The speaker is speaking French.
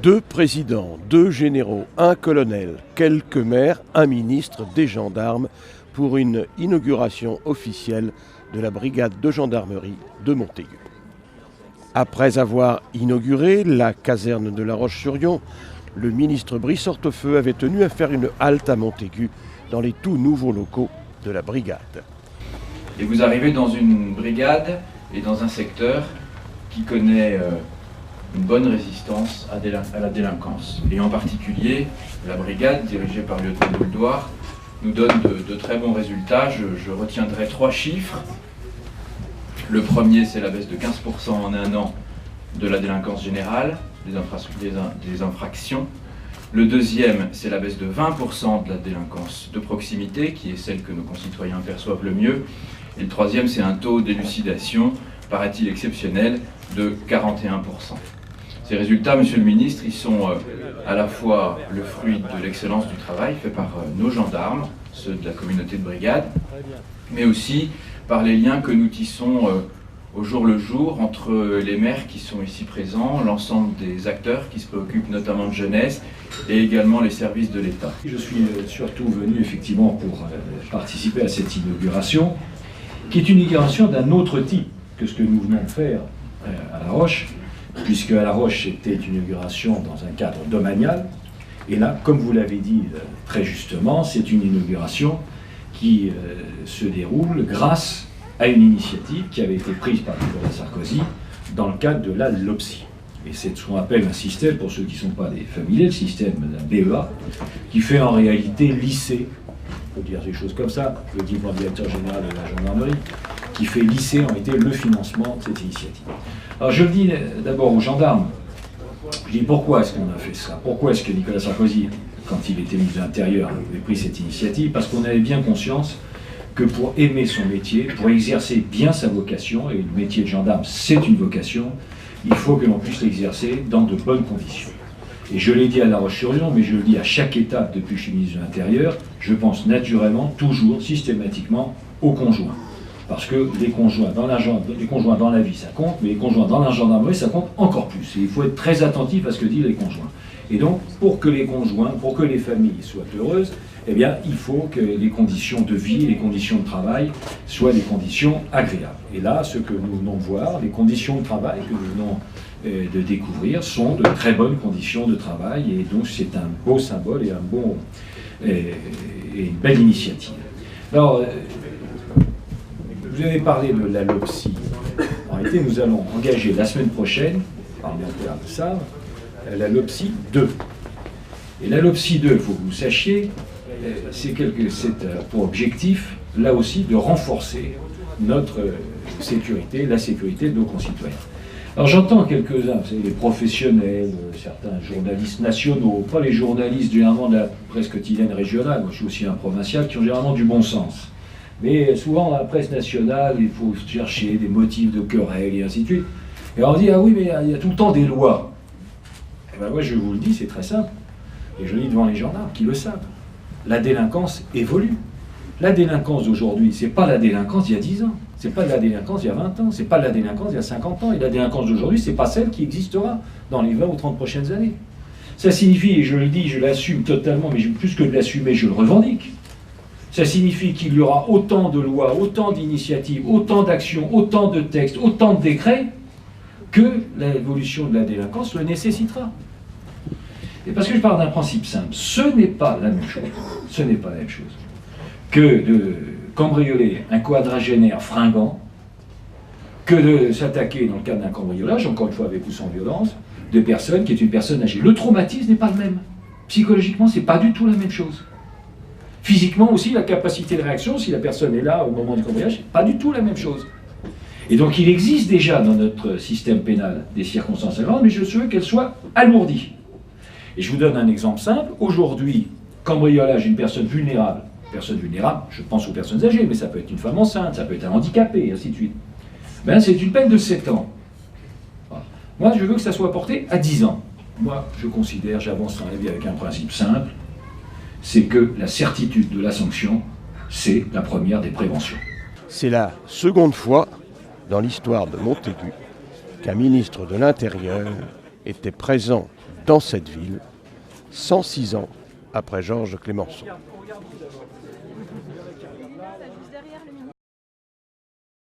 2 présidents, 2 généraux, un colonel, quelques maires, un ministre, des gendarmes pour une inauguration officielle de la brigade de gendarmerie de Montaigu. Après avoir inauguré la caserne de La Roche-sur-Yon, le ministre Brice Hortefeux avait tenu à faire une halte à Montaigu dans les tout nouveaux locaux de la brigade. Et vous arrivez dans une brigade et dans un secteur qui connaît une bonne résistance à la délinquance. Et en particulier, la brigade, dirigée par le lieutenant Bouldoir, nous donne de très bons résultats. Je retiendrai 3 chiffres. Le premier, c'est la baisse de 15% en un an de la délinquance générale, des infractions. Le deuxième, c'est la baisse de 20% de la délinquance de proximité, qui est celle que nos concitoyens perçoivent le mieux. Et le troisième, c'est un taux d'élucidation, paraît-il exceptionnel, de 41%. Ces résultats, Monsieur le Ministre, ils sont à la fois le fruit de l'excellence du travail fait par nos gendarmes, ceux de la communauté de brigade, mais aussi par les liens que nous tissons au jour le jour entre les maires qui sont ici présents, l'ensemble des acteurs qui se préoccupent notamment de jeunesse et également les services de l'État. Je suis surtout venu effectivement pour participer à cette inauguration, qui est une inauguration d'un autre type que ce que nous venons de faire à La Roche, puisque à La Roche c'était une inauguration dans un cadre domanial, et là, comme vous l'avez dit très justement, c'est une inauguration qui se déroule grâce à une initiative qui avait été prise par Nicolas Sarkozy dans le cadre de la LOPSI. Et c'est ce qu'on appelle un système, pour ceux qui ne sont pas des familiers, le système d'un BEA, qui fait en réalité lycée, on peut dire des choses comme ça, le diplôme de directeur général de la gendarmerie, qui fait lycée en réalité le financement de cette initiative. Alors je le dis d'abord aux gendarmes, je dis pourquoi est-ce qu'on a fait ça? Pourquoi est-ce que Nicolas Sarkozy, quand il était ministre de l'Intérieur, avait pris cette initiative? Parce qu'on avait bien conscience que pour aimer son métier, pour exercer bien sa vocation, et le métier de gendarme c'est une vocation, il faut que l'on puisse l'exercer dans de bonnes conditions. Et je l'ai dit à La Roche-sur-Yon, mais je le dis à chaque étape depuis que je suis ministre de l'Intérieur, je pense naturellement, toujours, systématiquement, aux conjoints. Parce que les conjoints dans la vie ça compte, mais les conjoints dans la gendarmerie ça compte encore plus. Et il faut être très attentif à ce que disent les conjoints. Et donc, pour que les conjoints, pour que les familles soient heureuses, eh bien, il faut que les conditions de vie, les conditions de travail soient des conditions agréables. Et là, ce que nous venons de voir, les conditions de travail que nous venons de découvrir sont de très bonnes conditions de travail, et donc c'est un beau symbole et une belle initiative. Alors, vous avez parlé de la LOPSI. En réalité, nous allons engager la semaine prochaine, parlementaires le savent, la LOPSI 2. Et la LOPSI 2, il faut que vous sachiez, c'est pour objectif, là aussi, de renforcer notre sécurité, la sécurité de nos concitoyens. Alors j'entends quelques-uns, vous savez, les professionnels, certains journalistes nationaux, pas les journalistes généralement de la presse quotidienne régionale, moi je suis aussi un provincial, qui ont généralement du bon sens. Mais souvent dans la presse nationale, il faut chercher des motifs de querelle et ainsi de suite. Et on dit, ah oui, mais il y a tout le temps des lois. Et bien moi je vous le dis, c'est très simple. Et je le dis devant les gendarmes qui le savent. La délinquance évolue. La délinquance d'aujourd'hui, c'est pas la délinquance il y a 10 ans. C'est pas de la délinquance il y a 20 ans. C'est pas de la délinquance il y a 50 ans. Et la délinquance d'aujourd'hui, c'est pas celle qui existera dans les 20 ou 30 prochaines années. Ça signifie, et je le dis, je l'assume totalement, mais plus que de l'assumer, je le revendique. Ça signifie qu'il y aura autant de lois, autant d'initiatives, autant d'actions, autant de textes, autant de décrets que l'évolution de la délinquance le nécessitera. Et parce que je parle d'un principe simple, ce n'est pas la même chose, que de cambrioler un quadragénaire fringant, que de s'attaquer dans le cadre d'un cambriolage, encore une fois avec ou sans violence, de personne qui est une personne âgée. Le traumatisme n'est pas le même. Psychologiquement, c'est pas du tout la même chose. Physiquement aussi, la capacité de réaction, si la personne est là au moment du cambriolage, c'est pas du tout la même chose. Et donc il existe déjà dans notre système pénal des circonstances aggravantes, mais je souhaite qu'elles soient alourdies. Et je vous donne un exemple simple. Aujourd'hui, cambriolage d'une personne vulnérable, je pense aux personnes âgées, mais ça peut être une femme enceinte, ça peut être un handicapé, et ainsi de suite. Ben, c'est une peine de 7 ans. Voilà. Moi, je veux que ça soit porté à 10 ans. Moi, je considère, j'avance dans la vie avec un principe simple, c'est que la certitude de la sanction, c'est la première des préventions. C'est la seconde fois dans l'histoire de Montaigu qu'un ministre de l'Intérieur était présent dans cette ville, 106 ans après Georges Clemenceau.